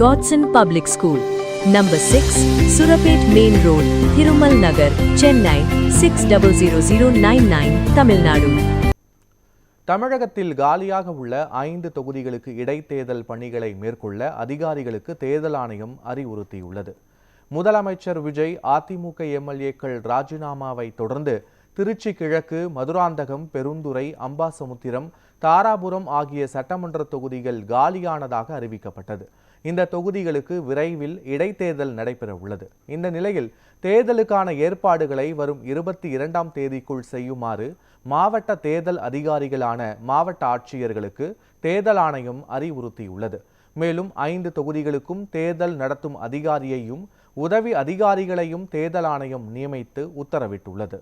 Godson Public School, Number 6, Surapet Main Road, Thirumal Nagar, Chennai 600099, Tamil Nadu. தமிழகத்தில் காலியாக உள்ள 5 தொகுதிகளுக்கு இடைத்தேர்தல் பணிகளை மேற்கொள்ள அதிகாரிகளுக்கு தேர்தல் ஆணையம் அறிவுறுத்தியுள்ளது. முதலமைச்சர் விஜய் அதிமுக எம்எல்ஏக்கள் ராஜினாமாவை தொடர்ந்து திருச்சி கிழக்கு, மதுராந்தகம், பெருந்துறை, அம்பாசமுத்திரம், தாராபுரம் ஆகிய சட்டமன்ற தொகுதிகள் காலியானதாக அறிவிக்கப்பட்டது. இந்த தொகுதிகளுக்கு விரைவில் இடைத்தேர்தல் நடைபெற உள்ளது. இந்த நிலையில் தேர்தலுக்கான ஏற்பாடுகளை வரும் 22ஆம் தேதிக்குள் செய்யுமாறு மாவட்ட தேர்தல் அதிகாரிகளான மாவட்ட ஆட்சியர்களுக்கு தேர்தல் ஆணையம் அறிவுறுத்தியுள்ளது. மேலும் 5 தொகுதிகளுக்கும் தேர்தல் நடத்தும் அதிகாரியையும் உதவி அதிகாரிகளையும் தேர்தல் ஆணையம் நியமித்து உத்தரவிட்டுள்ளது.